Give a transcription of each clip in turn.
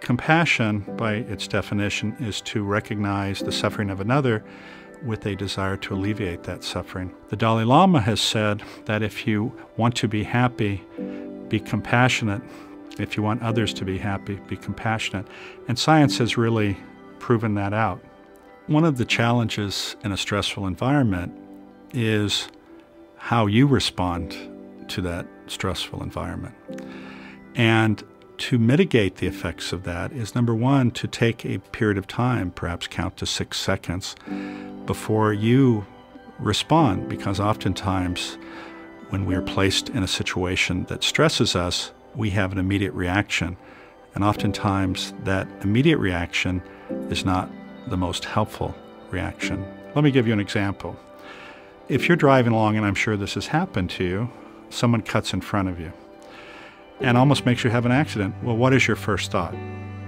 Compassion, by its definition, is to recognize the suffering of another with a desire to alleviate that suffering. The Dalai Lama has said that if you want to be happy, be compassionate. If you want others to be happy, be compassionate. And science has really proven that out. One of the challenges in a stressful environment is how you respond to that stressful environment. And to mitigate the effects of that is, number one, to take a period of time, perhaps count to 6 seconds, before you respond, because oftentimes when we are placed in a situation that stresses us, we have an immediate reaction. And oftentimes that immediate reaction is not the most helpful reaction. Let me give you an example. If you're driving along, and I'm sure this has happened to you, someone cuts in front of you and almost makes you have an accident. Well, what is your first thought?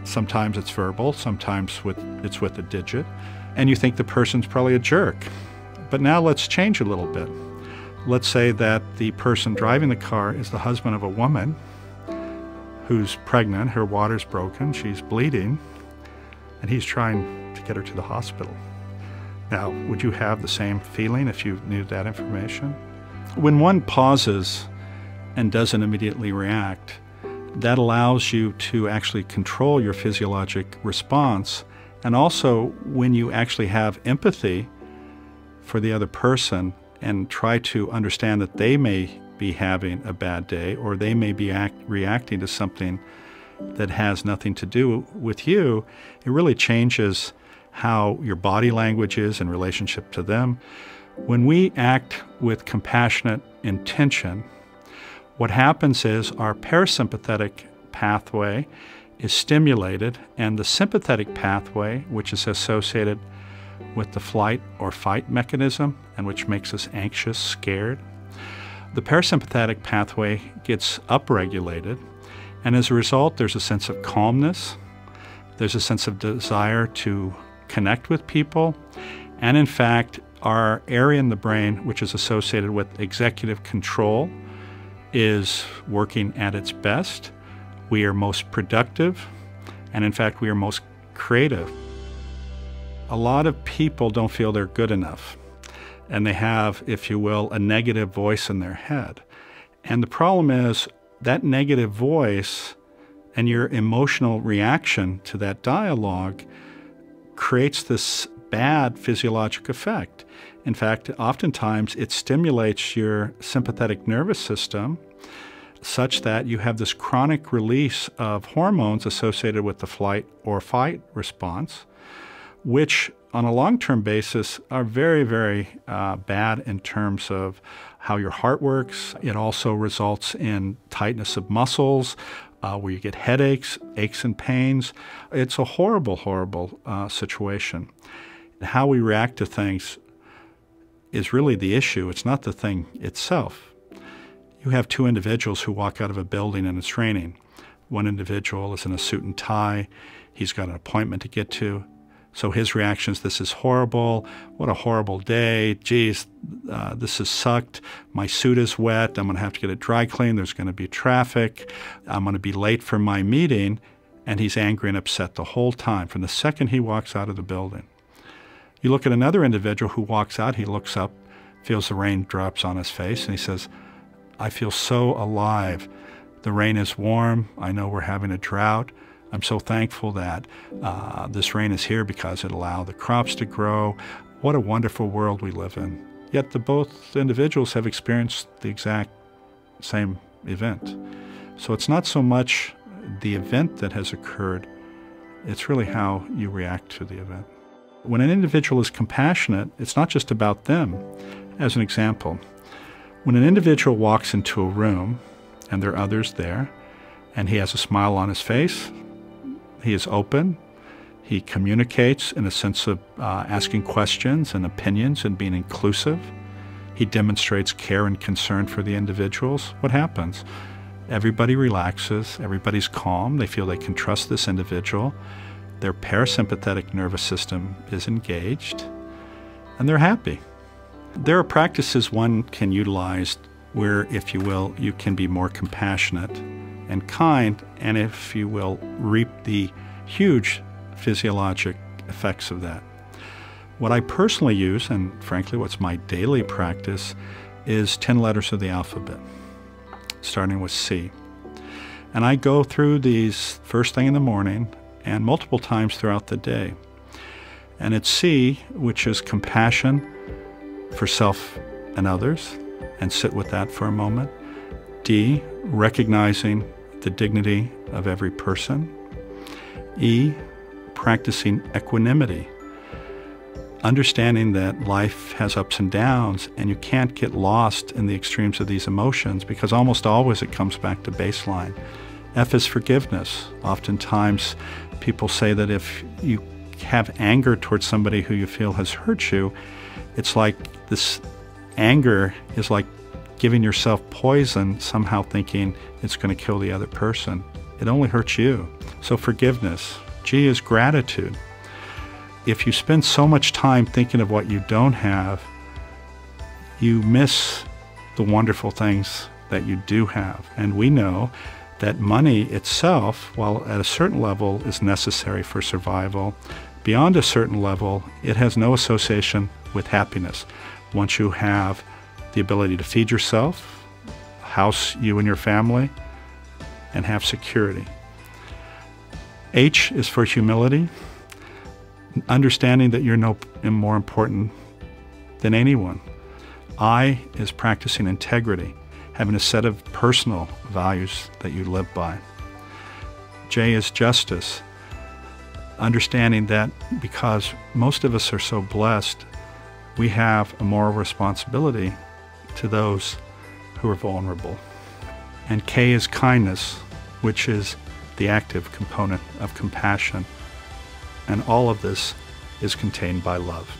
Sometimes it's verbal, sometimes it's with a digit, and you think the person's probably a jerk. But now let's change a little bit. Let's say that the person driving the car is the husband of a woman who's pregnant, her water's broken, she's bleeding, and he's trying to get her to the hospital. Now, would you have the same feeling if you knew that information? When one pauses and doesn't immediately react, that allows you to actually control your physiologic response. And also, when you actually have empathy for the other person and try to understand that they may be having a bad day, or they may be reacting to something that has nothing to do with you, it really changes how your body language is in relationship to them. When we act with compassionate intention, what happens is our parasympathetic pathway is stimulated, and the sympathetic pathway, which is associated with the flight or fight mechanism and which makes us anxious, scared, the parasympathetic pathway gets upregulated, and as a result there's a sense of calmness, there's a sense of desire to connect with people, and in fact our area in the brain which is associated with executive control is working at its best. We are most productive, and in fact we are most creative. A lot of people don't feel they're good enough, and they have, if you will, a negative voice in their head. And the problem is that negative voice and your emotional reaction to that dialogue creates this bad physiologic effect. In fact, oftentimes it stimulates your sympathetic nervous system such that you have this chronic release of hormones associated with the flight or fight response, which on a long-term basis are very, very bad in terms of how your heart works. It also results in tightness of muscles, where you get headaches, aches and pains. It's a horrible, horrible situation. How we react to things is really the issue. It's not the thing itself. You have two individuals who walk out of a building and it's raining. One individual is in a suit and tie. He's got an appointment to get to. So his reaction is, this is horrible. What a horrible day. Geez, this has sucked. My suit is wet. I'm going to have to get it dry cleaned. There's going to be traffic. I'm going to be late for my meeting. And he's angry and upset the whole time from the second he walks out of the building. You look at another individual who walks out, he looks up, feels the rain drops on his face, and he says, I feel so alive. The rain is warm. I know we're having a drought. I'm so thankful that this rain is here because it allowed the crops to grow. What a wonderful world we live in. Yet both individuals have experienced the exact same event. So it's not so much the event that has occurred, it's really how you react to the event. When an individual is compassionate, it's not just about them. As an example, when an individual walks into a room and there are others there, and he has a smile on his face, he is open, he communicates in a sense of asking questions and opinions and being inclusive, he demonstrates care and concern for the individuals, what happens? Everybody relaxes, everybody's calm, they feel they can trust this individual, their parasympathetic nervous system is engaged, and they're happy. There are practices one can utilize where, if you will, you can be more compassionate and kind, and if you will, reap the huge physiologic effects of that. What I personally use, and frankly what's my daily practice, is 10 letters of the alphabet, starting with C. And I go through these first thing in the morning and multiple times throughout the day. And it's C, which is compassion for self and others, and sit with that for a moment. D, recognizing the dignity of every person. E, practicing equanimity, understanding that life has ups and downs, and you can't get lost in the extremes of these emotions, because almost always it comes back to baseline. F is forgiveness. Oftentimes people say that if you have anger towards somebody who you feel has hurt you, it's like this anger is like giving yourself poison, somehow thinking it's going to kill the other person. It only hurts you. So forgiveness. G is gratitude. If you spend so much time thinking of what you don't have, you miss the wonderful things that you do have. And we know that money itself, while at a certain level is necessary for survival, beyond a certain level, it has no association with happiness. Once you have the ability to feed yourself, house you and your family, and have security. H is for humility, understanding that you're no more important than anyone. I is practicing integrity, having a set of personal values that you live by. J is justice, understanding that because most of us are so blessed, we have a moral responsibility to those who are vulnerable. And K is kindness, which is the active component of compassion. And all of this is contained by love.